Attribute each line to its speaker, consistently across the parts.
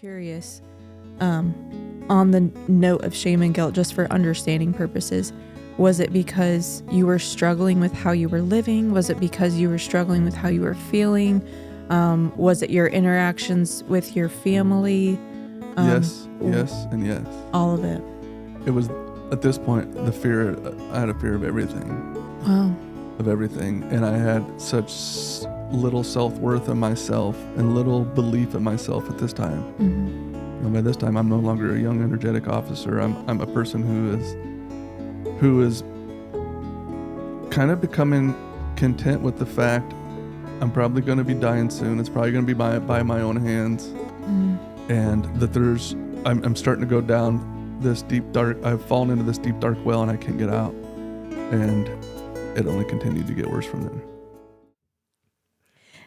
Speaker 1: curious, on the note of shame and guilt, just for understanding purposes, was it because you were struggling with how you were living? Was it because you were struggling with how you were feeling? Was it your interactions with your family?
Speaker 2: Yes, and yes.
Speaker 1: All of it.
Speaker 2: It was, at this point, I had a fear of everything.
Speaker 1: Wow.
Speaker 2: Of everything. And I had such little self-worth in myself and little belief in myself at this time.
Speaker 1: Mm-hmm.
Speaker 2: And by this time, I'm no longer a young, energetic officer. I'm a person who is kind of becoming content with the fact I'm probably going to be dying soon. It's probably going to be by my own hands.
Speaker 1: Mm-hmm.
Speaker 2: And that I'm starting to go down this deep, dark, I've fallen into this deep, dark well and I can't get out. And it only continued to get worse from there.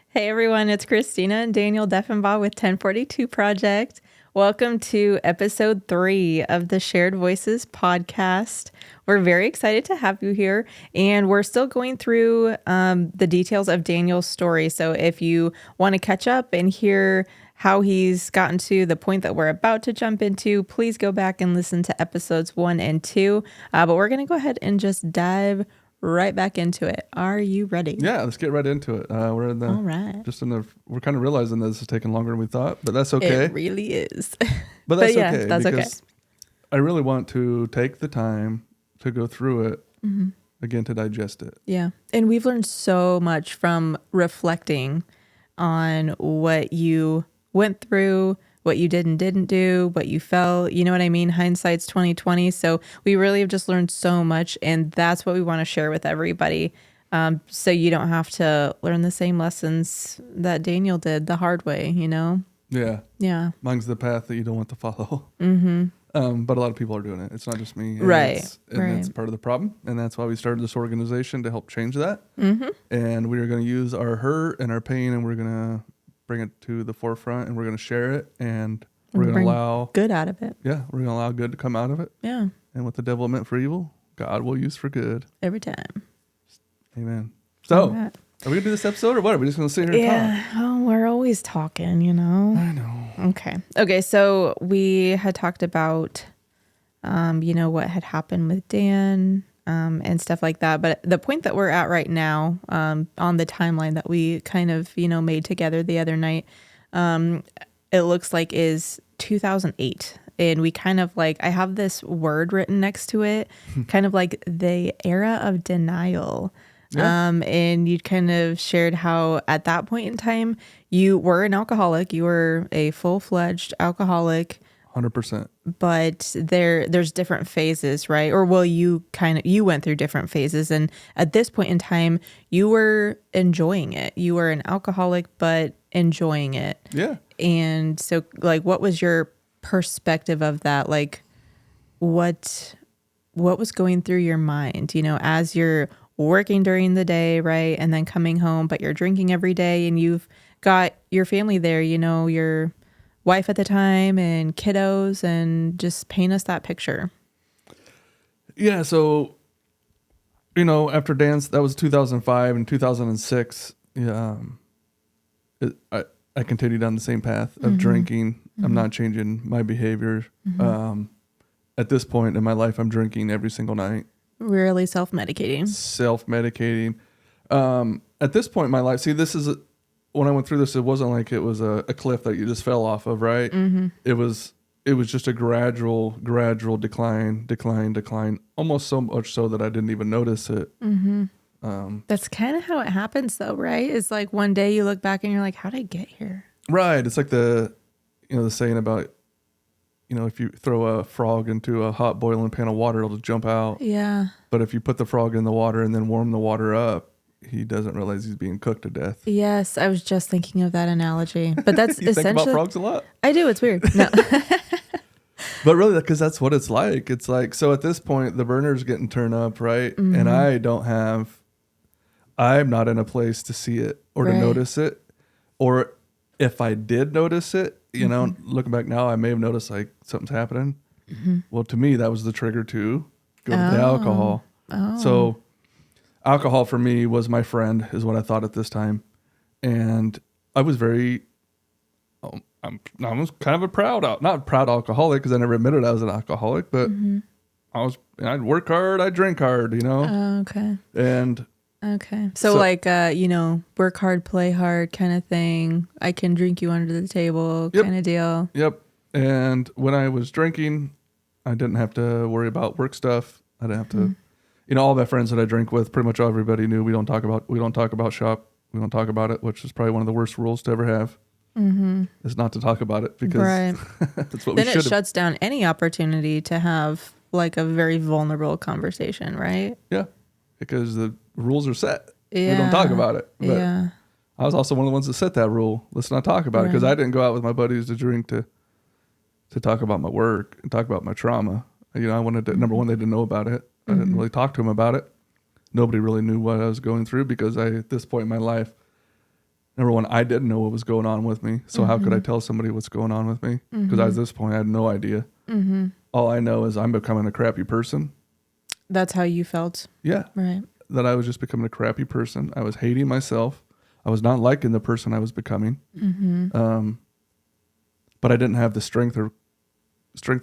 Speaker 1: Hey everyone, it's Christina and Daniel Deffenbaugh with 1042 Project. Welcome to episode 3 of the Shared Voices podcast. We're very excited to have you here, and we're still going through the details of Daniel's story. So if you want to catch up and hear how he's gotten to the point that we're about to jump into, please go back and listen to episodes 1 and 2. But we're going to go ahead and just dive right back into it. Are you ready?
Speaker 2: Yeah, let's get right into it. We're kind of realizing that this is taking longer than we thought, but that's okay.
Speaker 1: It really is.
Speaker 2: But that's okay.
Speaker 1: That's okay.
Speaker 2: I really want to take the time to go through it again, to digest it.
Speaker 1: Yeah. And we've learned so much from reflecting on what you went through, what you did and didn't do, what you felt, you know what I mean? Hindsight's 2020. So we really have just learned so much, and that's what we want to share with everybody. So you don't have to learn the same lessons that Daniel did the hard way, you know?
Speaker 2: Yeah.
Speaker 1: Yeah.
Speaker 2: Mine's the path that you don't want to follow.
Speaker 1: Mm-hmm.
Speaker 2: But a lot of people are doing it. It's not just me.
Speaker 1: Right.
Speaker 2: That's part of the problem. And that's why we started this organization, to help change that.
Speaker 1: Mm-hmm.
Speaker 2: And we are going to use our hurt and our pain, and we're going to bring it to the forefront, and we're going to share it, and we're going to allow
Speaker 1: good out of it.
Speaker 2: Yeah, we're going to allow good to come out of it.
Speaker 1: Yeah.
Speaker 2: And what the devil meant for evil, God will use for good.
Speaker 1: Every time.
Speaker 2: Amen. So, are we going to do this episode, or what? Are we just going to sit here and talk?
Speaker 1: Oh, we're always talking, you know?
Speaker 2: I know.
Speaker 1: Okay. So we had talked about, what had happened with Dan, and stuff like that. But the point that we're at right now, on the timeline that we kind of, made together the other night, it looks like is 2008. And we kind of I have this word written next to it, kind of like the era of denial. Yeah. And you kind of shared how at that point in time, you were an alcoholic. You were a full-fledged alcoholic.
Speaker 2: 100%.
Speaker 1: But there's different phases, right? Or you went through different phases. And at this point in time, you were enjoying it. You were an alcoholic, but enjoying it.
Speaker 2: Yeah.
Speaker 1: And so what was your perspective of that? What was going through your mind, as you're working during the day, right? And then coming home, but you're drinking every day, and you've got your family there, your wife at the time and kiddos, and just paint us that picture.
Speaker 2: Yeah. So, after Dan's, that was 2005 and 2006. Yeah. I continued on the same path of drinking. Mm-hmm. I'm not changing my behavior. Mm-hmm. At this point in my life, I'm drinking every single night.
Speaker 1: Really self-medicating.
Speaker 2: At this point in my life, see, when I went through this, it wasn't like it was a cliff that you just fell off of, right? Mm-hmm. It was just a gradual decline, almost so much so that I didn't even notice it. Mm-hmm.
Speaker 1: That's kind of how it happens, though, right? It's like one day you look back and you're like, how did I get here?
Speaker 2: Right. It's like the saying about, if you throw a frog into a hot boiling pan of water, it'll just jump out.
Speaker 1: Yeah.
Speaker 2: But if you put the frog in the water and then warm the water up, he doesn't realize he's being cooked to death.
Speaker 1: Yes, I was just thinking of that analogy. But that's
Speaker 2: you
Speaker 1: essentially...
Speaker 2: think about frogs a lot?
Speaker 1: I do. It's weird. No.
Speaker 2: But really, because that's what it's like. It's like, so at this point, the burner's getting turned up, right? Mm-hmm. And I'm not in a place to see it or to notice it. Or if I did notice it, looking back now, I may have noticed something's happening. Mm-hmm. Well, to me, that was the trigger to go to the alcohol.
Speaker 1: Oh.
Speaker 2: So alcohol for me was my friend, is what I thought at this time. And I was very I was kind of a not proud alcoholic because I never admitted I was an alcoholic, but I'd work hard, I'd drink hard,
Speaker 1: Okay.
Speaker 2: And
Speaker 1: Okay. So like, work hard, play hard kind of thing. I can drink you under the table kind of deal.
Speaker 2: Yep. And when I was drinking, I didn't have to worry about work stuff. I didn't have to, all my friends that I drink with, pretty much everybody knew we don't talk about shop. We don't talk about it, which is probably one of the worst rules to ever have. Is not to talk about it because that's what
Speaker 1: then
Speaker 2: we should.
Speaker 1: Then it shuts down any opportunity to have like a very vulnerable conversation, right?
Speaker 2: Yeah. Because the rules are set. Yeah. We don't talk about it. But I was also one of the ones that set that rule. Let's not talk about it because I didn't go out with my buddies to drink to talk about my work and talk about my trauma. I wanted to, number one, they didn't know about it. I didn't really talk to them about it. Nobody really knew what I was going through because at this point in my life, number one, I didn't know what was going on with me. So how could I tell somebody what's going on with me? Because at this point, I had no idea. All I know is I'm becoming a crappy person.
Speaker 1: That's how you felt?
Speaker 2: Yeah.
Speaker 1: Right.
Speaker 2: That I was just becoming a crappy person. I was hating myself. I was not liking the person I was becoming. But I didn't have the strength or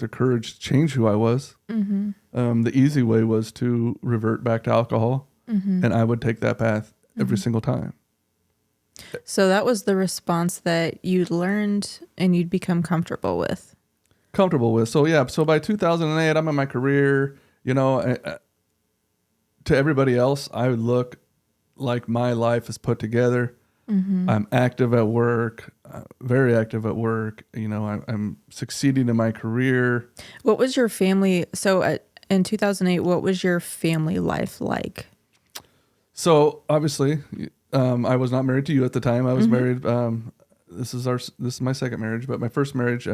Speaker 2: courage to change who I was. The easy way was to revert back to alcohol. And I would take that path every single time.
Speaker 1: So that was the response that you'd learned and you'd become comfortable with. So by 2008, I'm in my career, to everybody else, I would look like my life is put together. I'm active at work, very active at work. I'm succeeding in my career. What was your family? So in 2008, what was your family life like?
Speaker 2: So obviously, I was not married to you at the time. I was married. This is my second marriage, but my first marriage.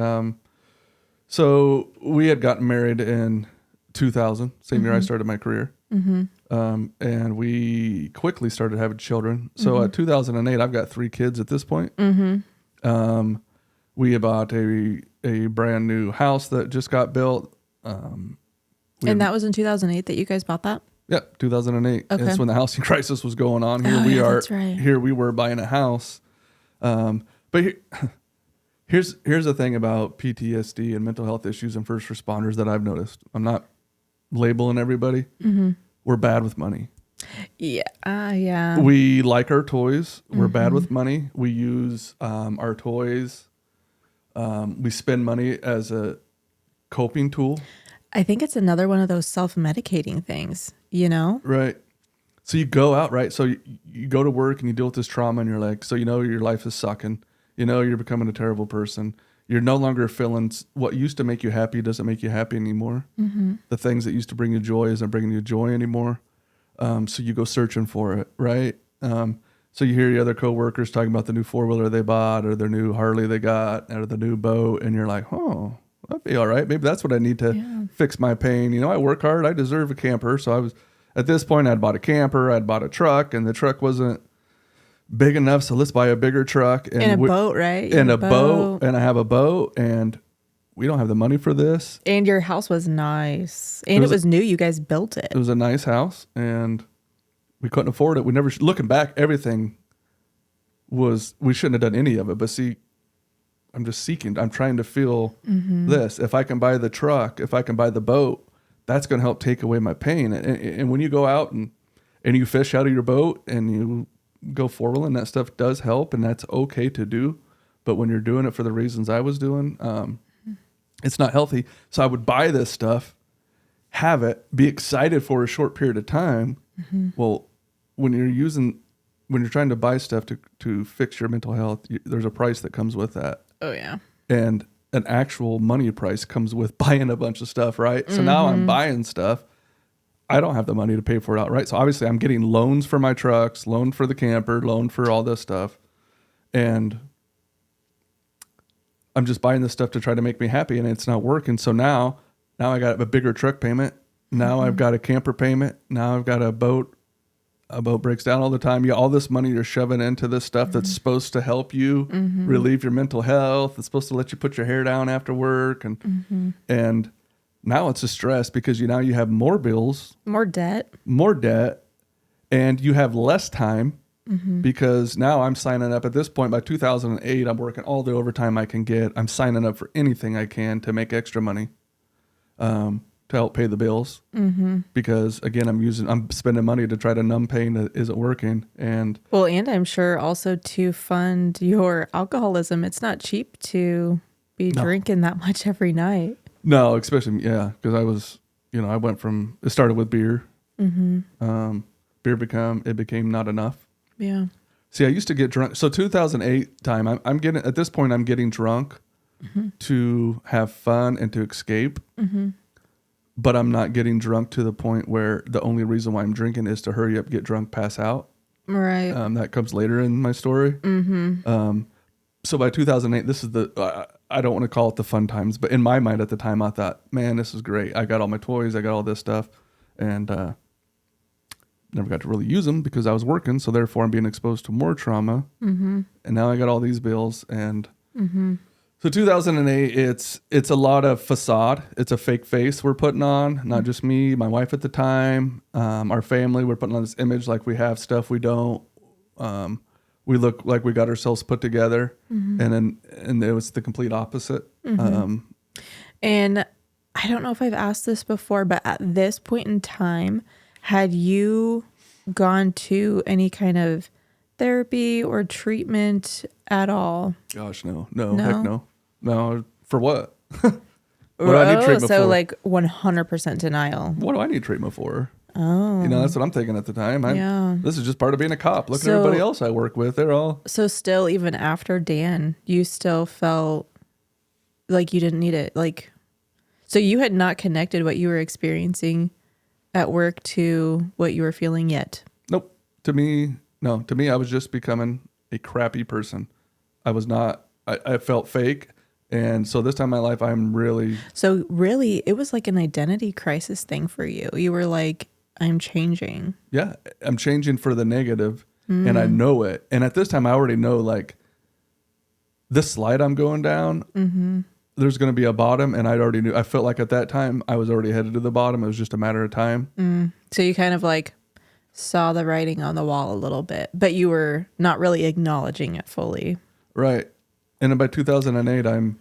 Speaker 2: So we had gotten married in 2000, same year I started my career. And we quickly started having children. So at 2008, I've got 3 kids at this point. We bought a brand new house that just got built.
Speaker 1: And that was in 2008 that you guys bought that?
Speaker 2: Yeah, 2008. Okay. That's when the housing crisis was going on.
Speaker 1: That's right.
Speaker 2: Here we were buying a house. But here's the thing about PTSD and mental health issues and first responders that I've noticed. I'm not labeling everybody. We're bad with money.
Speaker 1: Yeah.
Speaker 2: We like our toys. We're bad with money. We use our toys. We spend money as a coping tool.
Speaker 1: I think it's another one of those self-medicating things,
Speaker 2: Right. So you go out, right? So you go to work and you deal with this trauma and you're like, so your life is sucking. You're becoming a terrible person. You're no longer feeling what used to make you happy doesn't make you happy anymore. The things that used to bring you joy isn't bringing you joy anymore. So you go searching for it, right? So you hear your other coworkers talking about the new 4-wheeler they bought or their new Harley they got or the new boat. And you're like, oh, that'd be all right. Maybe that's what I need to fix my pain. I work hard. I deserve a camper. So at this point, I'd bought a camper. I'd bought a truck and the truck wasn't big enough. So let's buy a bigger truck.
Speaker 1: And a boat, right?
Speaker 2: And a boat. And I have a boat and we don't have the money for this.
Speaker 1: And your house was nice. And it was new. You guys built it.
Speaker 2: It was a nice house and we couldn't afford it. We never, looking back, everything we shouldn't have done any of it. But see, I'm trying to feel this. If I can buy the truck, if I can buy the boat, that's going to help take away my pain. And when you go out and you fish out of your boat and you go 4-wheeling, that stuff does help and that's okay to do. But when you're doing it for the reasons I was doing, it's not healthy. So I would buy this stuff, have it, be excited for a short period of time. Well, when you're trying to buy stuff to fix your mental health, there's a price that comes with that.
Speaker 1: Oh, yeah.
Speaker 2: And an actual money price comes with buying a bunch of stuff, right? So now I'm buying stuff. I don't have the money to pay for it outright. So obviously I'm getting loans for my trucks, loan for the camper, loan for all this stuff. And I'm just buying this stuff to try to make me happy and it's not working. So now I got a bigger truck payment. Now I've got a camper payment. Now I've got a boat. A boat breaks down all the time. All this money you're shoving into this stuff that's supposed to help you relieve your mental health. It's supposed to let you put your hair down after work. And now it's a stress because now you have more bills.
Speaker 1: More debt.
Speaker 2: And you have less time because now I'm signing up at this point. By 2008, I'm working all the overtime I can get. I'm signing up for anything I can to make extra money, to help pay the bills. Because again, I'm spending money to try to numb pain that isn't working. And
Speaker 1: well, and I'm sure also to fund your alcoholism, it's not cheap to be drinking that much every night.
Speaker 2: No, especially, yeah, because I was, I went from, it started with beer. Beer became not enough.
Speaker 1: Yeah.
Speaker 2: See, I used to get drunk. So 2008 time, I'm getting, at this point, I'm getting drunk to have fun and to escape. But I'm not getting drunk to the point where the only reason why I'm drinking is to hurry up, get drunk, pass out.
Speaker 1: Right.
Speaker 2: That comes later in my story. So by 2008, this is I don't want to call it the fun times, but in my mind at the time, I thought, man, this is great. I got all my toys. I got all this stuff. And never got to really use them because I was working. So therefore, I'm being exposed to more trauma. And now I got all these bills. And so 2008, it's a lot of facade. It's a fake face we're putting on. Not just me, my wife at the time, our family. We're putting on this image like we have stuff we don't. We look like we got ourselves put together, and it was the complete opposite.
Speaker 1: And I don't know if I've asked this before, but at this point in time, had you gone to any kind of therapy or treatment at all?
Speaker 2: Gosh, no, heck no. For what? What do I need
Speaker 1: Oh,
Speaker 2: treatment
Speaker 1: so
Speaker 2: for?
Speaker 1: like 100% denial.
Speaker 2: What do I need treatment for?
Speaker 1: Oh,
Speaker 2: That's what I'm thinking at the time.
Speaker 1: yeah.
Speaker 2: This is just part of being a cop. Look at
Speaker 1: So-
Speaker 2: everybody else I work with. They're all.
Speaker 1: So still, even after Dan, you still felt like you didn't need it. Like, so you had not connected what you were experiencing at work to what you were feeling yet.
Speaker 2: Nope. To me, no. To me, I was just becoming a crappy person. I was not. I felt fake. And so this time in my life, I'm really.
Speaker 1: So really, it was like an identity crisis thing for you. You were like, I'm changing.
Speaker 2: Yeah, I'm changing for the negative, and I know it. And at this time, I already know, like, this slide I'm going down, there's going to be a bottom, and I already knew. I felt like at that time, I was already headed to the bottom. It was just a matter of time.
Speaker 1: So you kind of like saw the writing on the wall a little bit, but you were not really acknowledging it fully.
Speaker 2: Right. And then by 2008, I'm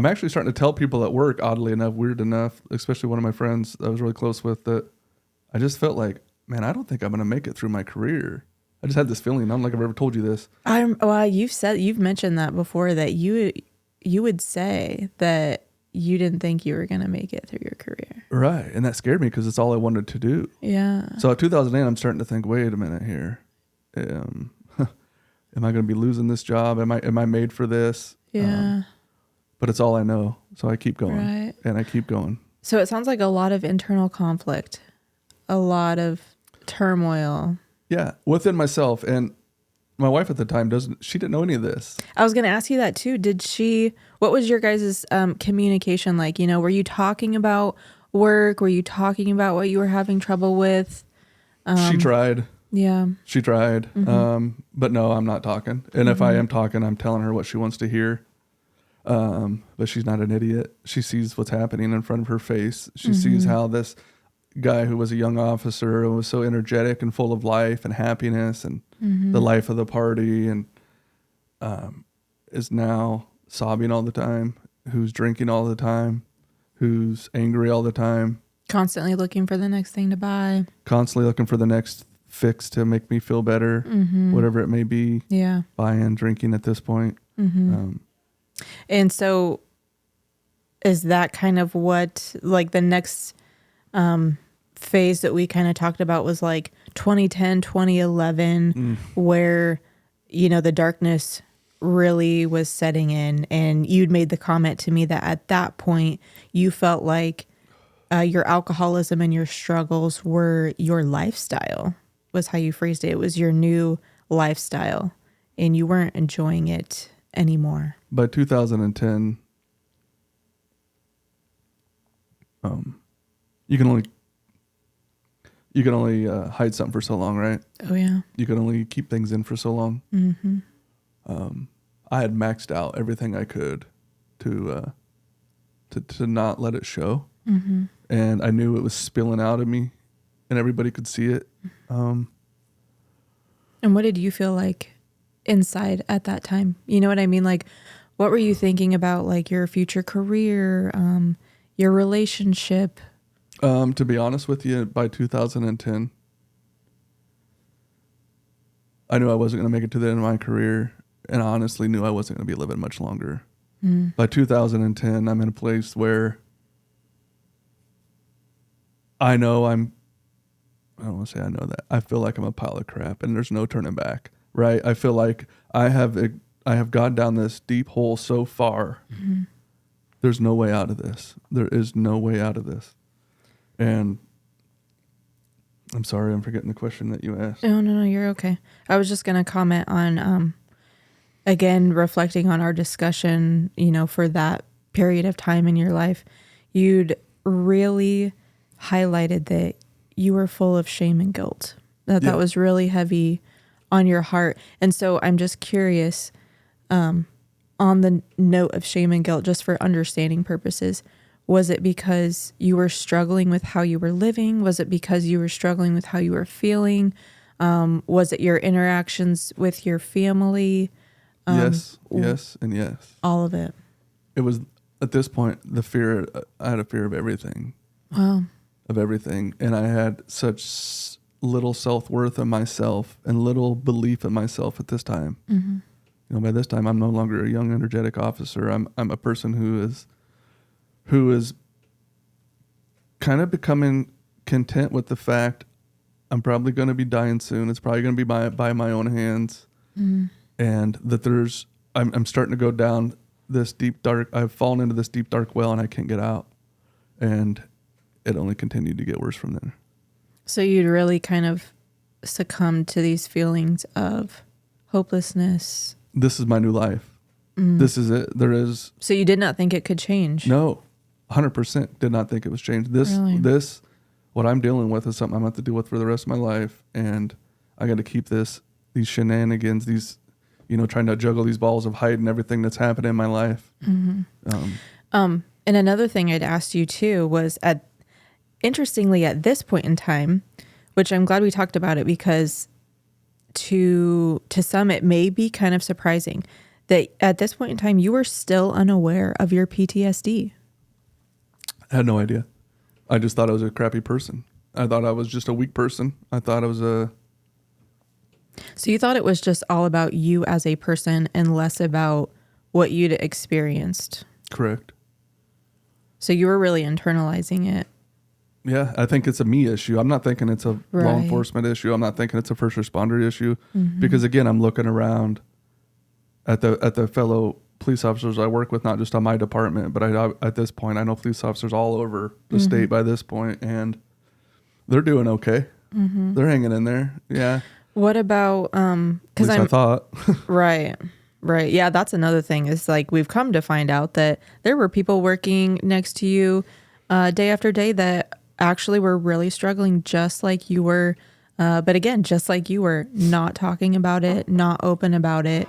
Speaker 2: actually starting to tell people at work, oddly enough, weird enough, especially one of my friends I was really close with, that I just felt like, man, I don't think I'm going to make it through my career. I just had this feeling. I don't think I've ever told you this.
Speaker 1: You've mentioned that before, that you would say that you didn't think you were going to make it through your career.
Speaker 2: Right. And that scared me because it's all I wanted to do.
Speaker 1: Yeah.
Speaker 2: So at 2008, I'm starting to think, wait a minute here. Am I going to be losing this job? Am I made for this?
Speaker 1: Yeah.
Speaker 2: But it's all I know. So I keep going.
Speaker 1: Right.
Speaker 2: And I keep going.
Speaker 1: So it sounds like a lot of internal conflict, a lot of turmoil.
Speaker 2: Yeah. Within myself. And my wife at the time she didn't know any of this.
Speaker 1: I was going to ask you that too. What was your guys' communication like? Were you talking about work? Were you talking about what you were having trouble with?
Speaker 2: She tried.
Speaker 1: Yeah.
Speaker 2: She tried. But no, I'm not talking. And if I am talking, I'm telling her what she wants to hear. But she's not an idiot. She sees what's happening in front of her face. She sees how this guy who was a young officer and was so energetic and full of life and happiness and the life of the party, and is now sobbing all the time, who's drinking all the time, who's angry all the time.
Speaker 1: Constantly looking for the next thing to buy.
Speaker 2: Constantly looking for the next fix to make me feel better, whatever it may be.
Speaker 1: Yeah.
Speaker 2: Buying, drinking at this point.
Speaker 1: And so is that kind of what, like, the next phase that we kind of talked about was like 2010, 2011, where, the darkness really was setting in, and you'd made the comment to me that at that point you felt like your alcoholism and your struggles were your lifestyle, was how you phrased it. It was your new lifestyle and you weren't enjoying it anymore.
Speaker 2: By 2010, you can only hide something for so long, right?
Speaker 1: Oh yeah.
Speaker 2: You can only keep things in for so long. I had maxed out everything I could to not let it show, and I knew it was spilling out of me, and everybody could see it.
Speaker 1: And And what did you feel like inside at that time? You know what I mean? Like, what were you thinking about, like your future career, your relationship?
Speaker 2: To be honest with you, by 2010, I knew I wasn't going to make it to the end of my career, and I honestly knew I wasn't going to be living much longer. By 2010, I'm in a place where I know I don't want to say I know that. I feel like I'm a pile of crap and there's no turning back, right? I feel like I have gone down this deep hole so far. There's no way out of this. There is no way out of this. And I'm sorry, I'm forgetting the question that you asked.
Speaker 1: No, you're okay. I was just going to comment on, again, reflecting on our discussion, for that period of time in your life, you'd really highlighted that you were full of shame and guilt, that was really heavy on your heart. And so I'm just curious, on the note of shame and guilt, just for understanding purposes, was it because you were struggling with how you were living? Was it because you were struggling with how you were feeling? Was it your interactions with your family?
Speaker 2: Yes, and yes.
Speaker 1: All of it.
Speaker 2: It was, at this point, I had a fear of everything.
Speaker 1: Wow.
Speaker 2: Of everything. And I had such little self-worth in myself and little belief in myself at this time. By this time, I'm no longer a young, energetic officer. I'm a person who is kind of becoming content with the fact I'm probably going to be dying soon. It's probably going to be by my own hands. And that I'm starting to go down this deep, dark, I've fallen into this deep, dark well and I can't get out. And it only continued to get worse from there.
Speaker 1: So you'd really kind of succumbed to these feelings of hopelessness.
Speaker 2: This is my new life. This is it.
Speaker 1: So you did not think it could change?
Speaker 2: No, 100% did not think it was changed. This, what I'm dealing with is something I'm going to have to deal with for the rest of my life. And I got to keep these shenanigans, trying to juggle these balls of hiding everything that's happened in my life.
Speaker 1: And another thing I'd asked you too was interestingly, at this point in time, which I'm glad we talked about it, because to some it may be kind of surprising that at this point in time you were still unaware of your PTSD.
Speaker 2: I had no idea. I just thought I was a crappy person. I thought I was just a weak person. I thought I was
Speaker 1: So you thought it was just all about you as a person and less about what you'd experienced.
Speaker 2: Correct.
Speaker 1: So you were really internalizing it.
Speaker 2: Yeah, I think it's a me issue. I'm not thinking it's a law enforcement issue. I'm not thinking it's a first responder issue. Because again, I'm looking around at the fellow police officers I work with, not just on my department, but at this point, I know police officers all over the state by this point, and they're doing okay. They're hanging in there. Yeah.
Speaker 1: What about,
Speaker 2: because I thought.
Speaker 1: Right. Yeah, that's another thing is like we've come to find out that there were people working next to you day after day that actually were really struggling just like you were. But again, just like you were, not talking about it, not open about it.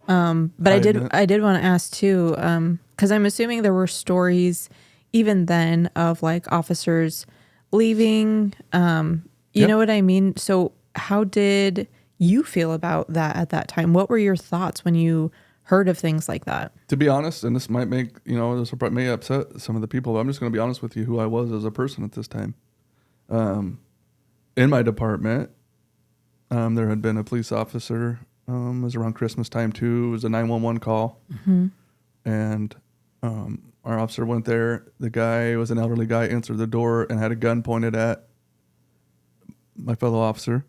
Speaker 1: But I did want to ask too, because I'm assuming there were stories even then of like officers leaving. You know what I mean? So how did you feel about that at that time? What were your thoughts when you heard of things like that?
Speaker 2: To be honest, and this might make, may upset some of the people, but I'm just going to be honest with you who I was as a person at this time. In my department, there had been a police officer, it was around Christmas time too. It was a 911 call. And our officer went there. The guy was an elderly guy, answered the door and had a gun pointed at my fellow officer.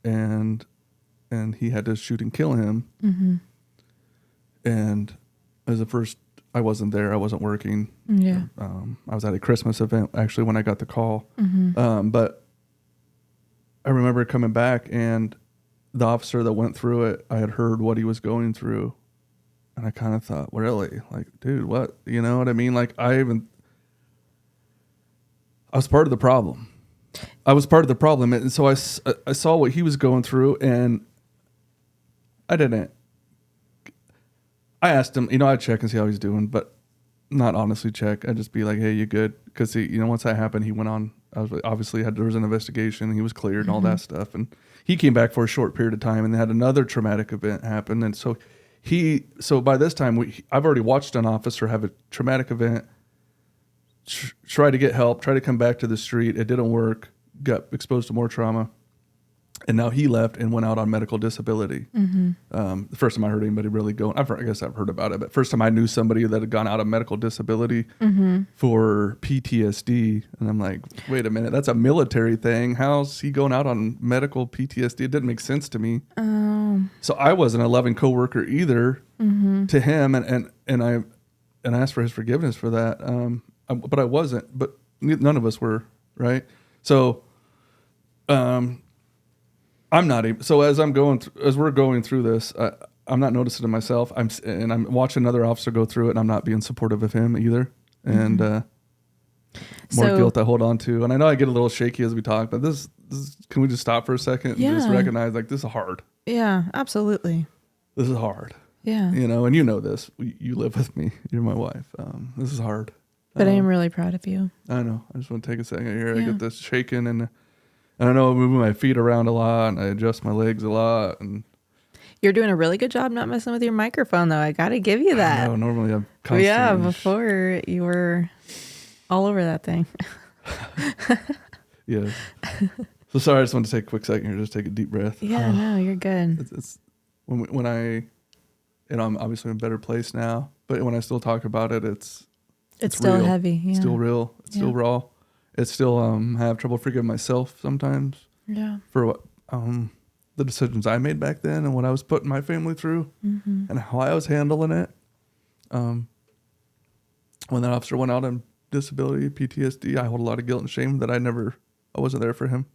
Speaker 2: And he had to shoot and kill him. And as a first, I wasn't there. I wasn't working.
Speaker 1: Yeah.
Speaker 2: I was at a Christmas event actually when I got the call. But I remember coming back and the officer that went through it, I had heard what he was going through. And I kind of thought, really? Like, dude, what? You know what I mean? Like, I was part of the problem. And so I saw what he was going through, and I asked him, I'd check and see how he's doing, but not honestly check. I'd just be like, hey, you good? Because once that happened, he went on. Obviously there was an investigation. He was cleared and all that stuff, and he came back for a short period of time, and they had another traumatic event happen, and so by this time I've already watched an officer have a traumatic event, try to get help, try to come back to the street. It didn't work. Got exposed to more trauma. And now he left and went out on medical disability. The first time I heard anybody really going, I guess I've heard about it, but first time I knew somebody that had gone out on medical disability for PTSD. And I'm like, wait a minute, that's a military thing. How's he going out on medical PTSD? It didn't make sense to me. So I wasn't a loving coworker either to him. And I asked for his forgiveness for that. But I wasn't, but none of us were, right? So, I'm not even, so as we're going through this, I'm not noticing it myself. I'm watching another officer go through it, and I'm not being supportive of him either. And more guilt I hold on to. And I know I get a little shaky as we talk, but this can we just stop for a second and just recognize like this is hard.
Speaker 1: Yeah, absolutely.
Speaker 2: This is hard.
Speaker 1: Yeah.
Speaker 2: And you know this. You live with me. You're my wife. This is hard.
Speaker 1: But I am really proud of you.
Speaker 2: I know. I just want to take a second here. Yeah. I get this shaking and I know I'm moving my feet around a lot and I adjust my legs a lot. And
Speaker 1: you're doing a really good job not messing with your microphone, though. I got to give you that.
Speaker 2: No, normally I'm constantly.
Speaker 1: Yeah, before you were all over that thing.
Speaker 2: Yeah. So sorry, I just want to take a quick second here, just take a deep breath.
Speaker 1: Yeah, no, you're good.
Speaker 2: It's when I'm obviously in a better place now, but when I still talk about it, it's
Speaker 1: still
Speaker 2: real.
Speaker 1: heavy. Yeah.
Speaker 2: It's still real. It's still raw. It's still I have trouble forgiving myself sometimes.
Speaker 1: Yeah. For
Speaker 2: what the decisions I made back then and what I was putting my family through and how I was handling it. When that officer went out on disability, PTSD, I hold a lot of guilt and shame that I wasn't there for him.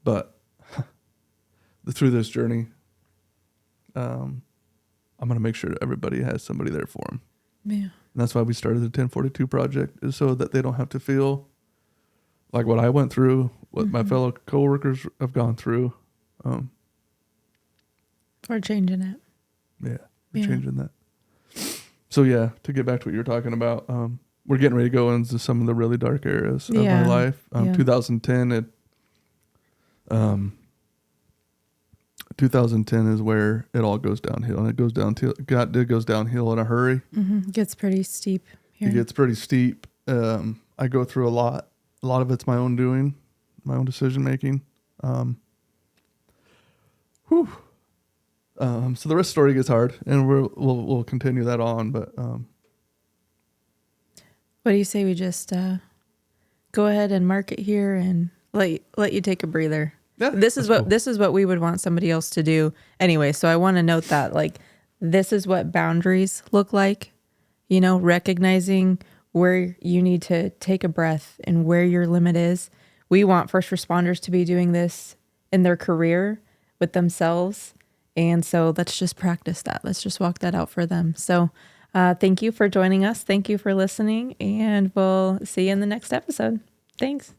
Speaker 2: But through this journey, I'm going to make sure everybody has somebody there for them.
Speaker 1: Yeah.
Speaker 2: And that's why we started the 1042 project, is so that they don't have to feel like what I went through, what my fellow coworkers have gone through.
Speaker 1: We're changing it.
Speaker 2: Yeah, we're changing that. So to get back to what you were talking about, we're getting ready to go into some of the really dark areas of my life. 2010, 2010 is where it all goes downhill, and it goes downhill in a hurry.
Speaker 1: It gets pretty steep here.
Speaker 2: It gets pretty steep. I go through a lot. A lot of it's my own doing, my own decision making. So the rest of the story gets hard, and we'll continue that on. But
Speaker 1: what do you say we just go ahead and mark it here and let you take a breather?
Speaker 2: Yeah,
Speaker 1: this is what we would want somebody else to do anyway. So I want to note that this is what boundaries look like, recognizing where you need to take a breath and where your limit is. We want first responders to be doing this in their career with themselves. And so let's just practice that. Let's just walk that out for them. So thank you for joining us. Thank you for listening, and we'll see you in the next episode. Thanks.